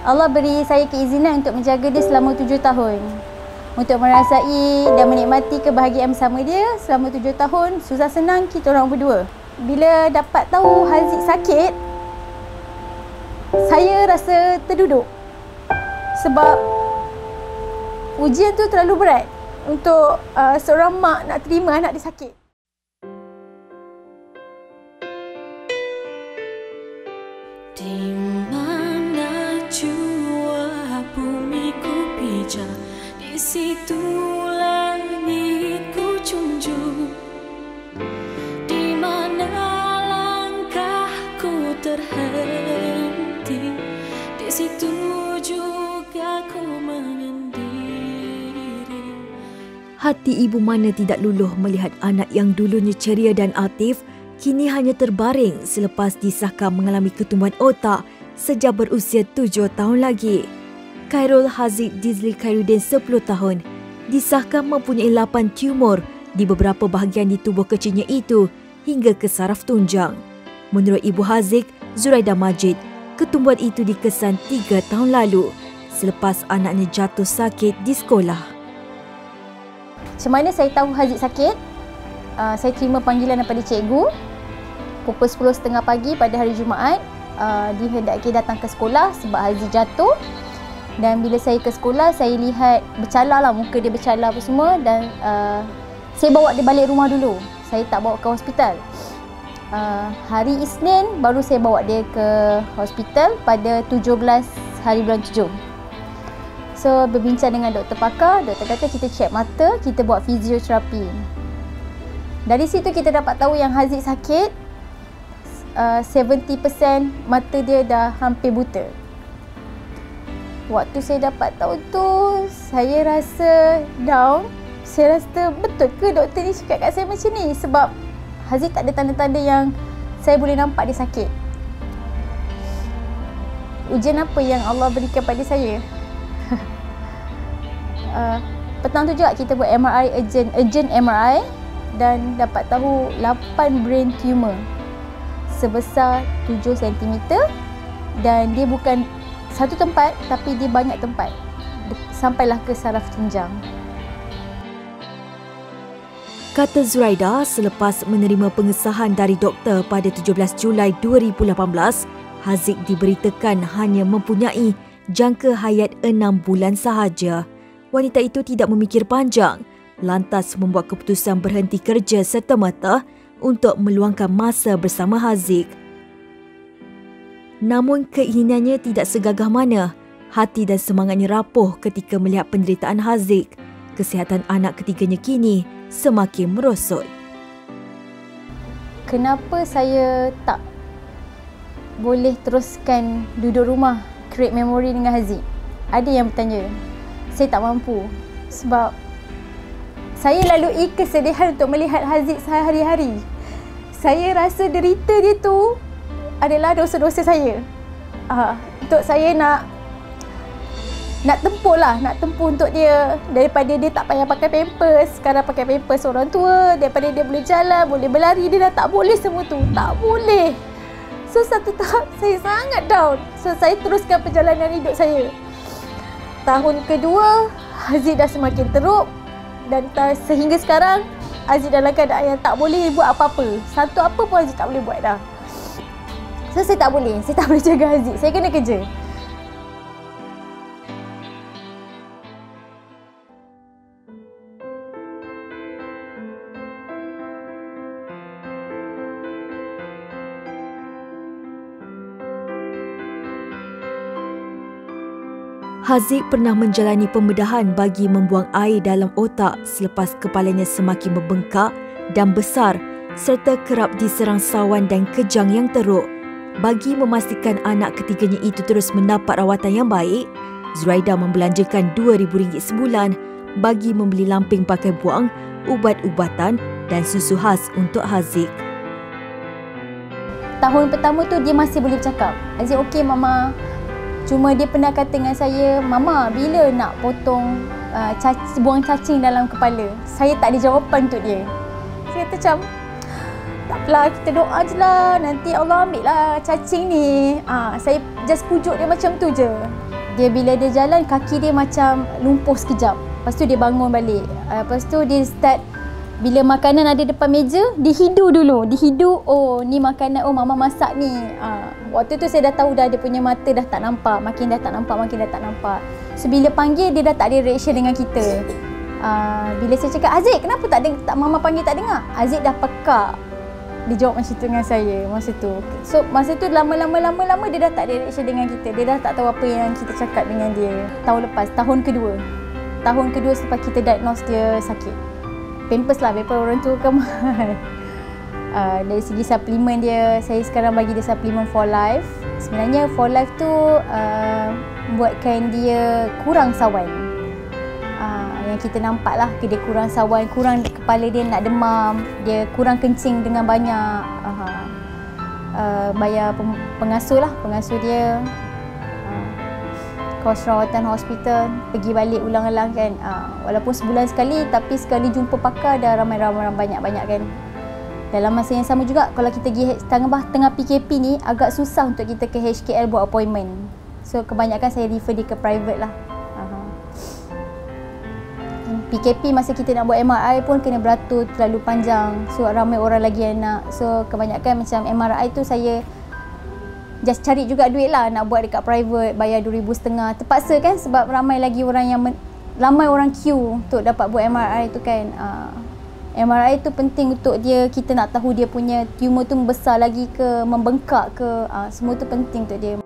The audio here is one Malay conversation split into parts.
Allah beri saya keizinan untuk menjaga dia selama 7 tahun. Untuk merasai dan menikmati kebahagiaan bersama dia selama 7 tahun. Susah senang kita orang berdua. Bila dapat tahu Haziq sakit, saya rasa terduduk. Sebab ujian tu terlalu berat untuk seorang mak nak terima anak dia sakit. Di mana jua bumiku pijak, di situ langitku junjung. Di mana langkahku terhenti, di situ juga ku menyendiri. Hati ibu mana tidak luluh melihat anak yang dulunya ceria dan aktif kini hanya terbaring selepas disahkan mengalami ketumbuhan otak sejak berusia 7 tahun lagi. Khairul Haziq Dizli Khairuddin 10 tahun disahkan mempunyai 8 tumor di beberapa bahagian di tubuh kecilnya itu hingga ke saraf tunjang. Menurut ibu Haziq, Zuraida Majid, ketumbuhan itu dikesan 3 tahun lalu selepas anaknya jatuh sakit di sekolah. Macam mana saya tahu Haziq sakit? Saya terima panggilan daripada cikgu pukul 10.30 pagi pada hari Jumaat. Dihendaki datang ke sekolah sebab Haziq jatuh. Dan bila saya ke sekolah, saya lihat bercalar lah, muka dia bercalar apa semua. Dan saya bawa dia balik rumah dulu. Saya tak bawa ke hospital. Hari Isnin baru saya bawa dia ke hospital pada 17 hari bulan 7. So berbincang dengan doktor pakar, doktor kata kita check mata, kita buat fizioterapi. Dari situ kita dapat tahu yang Haziq sakit, 70% mata dia dah hampir buta. Waktu saya dapat tahu tu, saya rasa down. Saya rasa betul ke doktor ni cakap kat saya macam ni? Sebab Haziq tak ada tanda-tanda yang saya boleh nampak dia sakit. Ujian apa yang Allah berikan pada saya? Petang tu juga kita buat MRI, urgent MRI, dan dapat tahu 8 brain tumor sebesar 7 cm, dan dia bukan satu tempat tapi dia banyak tempat sampailah ke saraf tunjang. Kata Zuraida selepas menerima pengesahan dari doktor pada 17 Julai 2018, Haziq diberitakan hanya mempunyai jangka hayat 6 bulan sahaja. Wanita itu tidak memikir panjang, lantas membuat keputusan berhenti kerja serta-merta untuk meluangkan masa bersama Haziq. Namun keinginannya tidak segagah mana. Hati dan semangatnya rapuh ketika melihat penderitaan Haziq. Kesihatan anak ketiganya kini semakin merosot. Kenapa saya tak boleh teruskan duduk rumah, create memory dengan Haziq? Ada yang bertanya. Saya tak mampu sebab saya lalui kesedihan untuk melihat Haziq sehari-hari. Saya rasa derita dia tu adalah dosa-dosa saya. Untuk saya nak tempuh lah, nak tempuh untuk dia. Daripada dia tak payah pakai pampers, sekarang pakai pampers orang tua. Daripada dia boleh jalan, boleh berlari, dia dah tak boleh semua tu. Tak boleh. So satu tahap saya sangat down. So saya teruskan perjalanan hidup saya. Tahun kedua, Haziq dah semakin teruk. Dan sehingga sekarang, Haziq dalam keadaan yang tak boleh buat apa-apa. Satu apa pun Haziq tak boleh buat dah. So saya tak boleh jaga Haziq. Saya kena kerja. Haziq pernah menjalani pembedahan bagi membuang air dalam otak selepas kepalanya semakin membengkak dan besar serta kerap diserang sawan dan kejang yang teruk. Bagi memastikan anak ketiganya itu terus mendapat rawatan yang baik, Zuraida membelanjakan RM2,000 sebulan bagi membeli lamping pakai buang, ubat-ubatan dan susu khas untuk Haziq. Tahun pertama tu dia masih boleh bercakap. Haziq, okey mama. Cuma dia pernah kata dengan saya, mama bila nak potong buang cacing dalam kepala? Saya tak ada jawapan untuk dia. Saya kata macam, tak apalah, kita doa je lah, nanti Allah ambil lah cacing ni. just pujuk dia macam tu je. Dia bila dia jalan, kaki dia macam lumpuh sekejap. Lepas tu dia bangun balik. Lepas tu dia start, bila makanan ada depan meja, dihidu dulu. Dihidu, oh ni makanan, oh mama masak ni. Waktu tu saya dah tahu dah dia punya mata dah tak nampak. Makin dah tak nampak. So bila panggil, dia dah tak ada reaction dengan kita. Bila saya cakap, Aziz kenapa tak mama panggil tak dengar? Aziz dah pekak. Dia jawab macam tu dengan saya masa tu. So masa tu lama-lama dia dah tak ada reaction dengan kita. Dia dah tak tahu apa yang kita cakap dengan dia. Tahun lepas, tahun kedua selepas kita diagnose dia sakit. Pampers lah, pampers orang tu kan mahal. Dari segi suplemen dia, saya sekarang bagi dia suplemen For Life. Sebenarnya For Life tu buatkan dia kurang sawan. Yang kita nampak lah, dia kurang sawan, kurang kepala dia nak demam, dia kurang kencing dengan banyak. Bayar pengasuh dia, kos rawatan hospital, pergi balik ulang-ulang kan. Walaupun sebulan sekali, tapi sekali jumpa pakar dah ramai-ramai banyak-banyak kan. Dalam masa yang sama juga, kalau kita pergi tengah PKP ni, agak susah untuk kita ke HKL buat appointment. So kebanyakan saya refer dia ke private lah. PKP masa kita nak buat MRI pun kena beratur terlalu panjang. So ramai orang lagi yang nak. So kebanyakan macam MRI tu saya just cari juga duit lah nak buat dekat private, bayar RM2,500. Terpaksa kan sebab ramai lagi orang yang ramai orang queue untuk dapat buat MRI tu kan. MRI tu penting untuk dia, kita nak tahu dia punya tumor tu besar lagi ke, membengkak ke, semua tu penting untuk dia.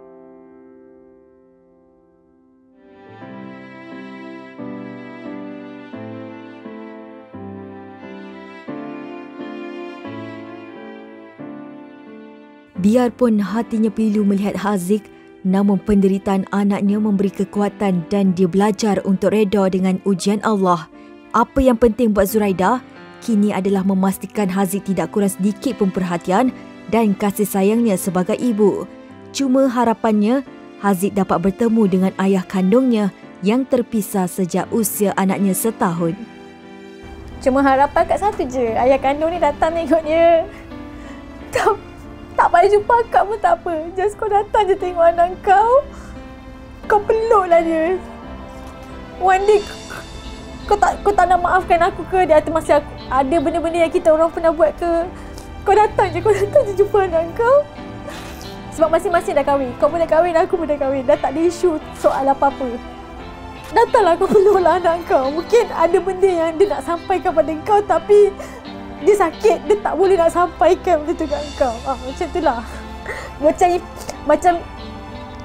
Biarpun hatinya pilu melihat Haziq, namun penderitaan anaknya memberi kekuatan dan dia belajar untuk reda dengan ujian Allah. Apa yang penting buat Zuraida kini adalah memastikan Haziq tidak kurang sedikit pun perhatian dan kasih sayangnya sebagai ibu. Cuma harapannya Haziq dapat bertemu dengan ayah kandungnya yang terpisah sejak usia anaknya setahun. Cuma harapan kat satu je, ayah kandung ni datang tengok dia. Tak payah jumpa akak pun tak apa. Just kau datang je tengok anak kau. Kau peluklah dia. One day kau tak nak maafkan aku ke di atas masa ada benda-benda yang kita orang pernah buat ke. Kau datang je jumpa anak kau. Sebab masing-masing dah kahwin. Kau pun dah kahwin, aku pun dah kahwin. Dah tak ada isu soal apa-apa. Datanglah kau peluklah anak kau. Mungkin ada benda yang dia nak sampaikan pada kau tapi dia sakit, dia tak boleh nak sampaikan benda tu kat kau. Macam tu lah. Macam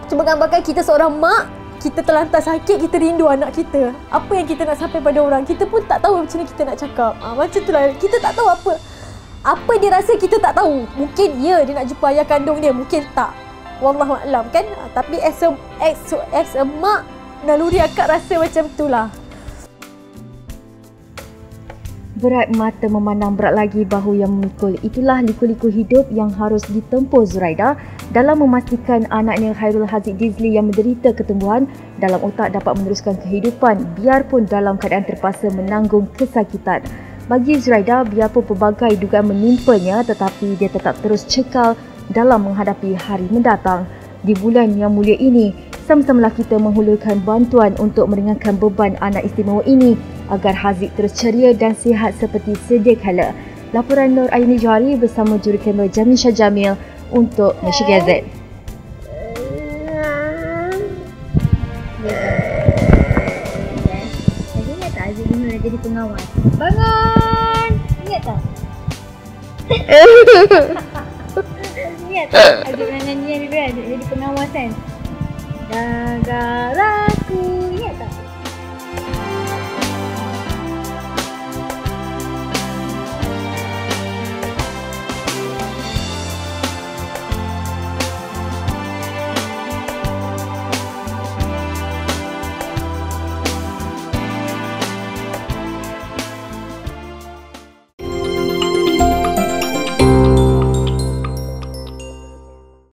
cuba gambarkan kita seorang mak, kita terlantar sakit, kita rindu anak kita. Apa yang kita nak sampai pada orang, kita pun tak tahu macam mana kita nak cakap. Macam tu lah. Kita tak tahu apa dia rasa, kita tak tahu. Mungkin dia nak jumpa ayah kandung dia, mungkin tak. Wallahualam kan. Tapi as a mak, naluri akak rasa macam tu lah. Berat mata memandang, berat lagi bahu yang memikul. Itulah liku-liku hidup yang harus ditempuh Zuraida dalam memastikan anaknya Khairul Haziq Dizli yang menderita ketumbuhan dalam otak dapat meneruskan kehidupan biarpun dalam keadaan terpaksa menanggung kesakitan. Bagi Zuraida, biarpun pelbagai dugaan menimpanya tetapi dia tetap terus cekal dalam menghadapi hari mendatang. Di bulan yang mulia ini, sama-samalah kita menghulurkan bantuan untuk meringankan beban anak istimewa ini agar Haziq terus ceria dan sihat seperti sedia kala. Laporan Nur Aini Johari bersama jurukamera Jamil Shah Jamil untuk Malaysia Gazette. Lagi ingat tak Haziq Nur nak jadi pengawas? Bangun! Ingat tak? Ingat tak Haziq pernah nyanyi yang dia jadi pengawas kan? Jaga aku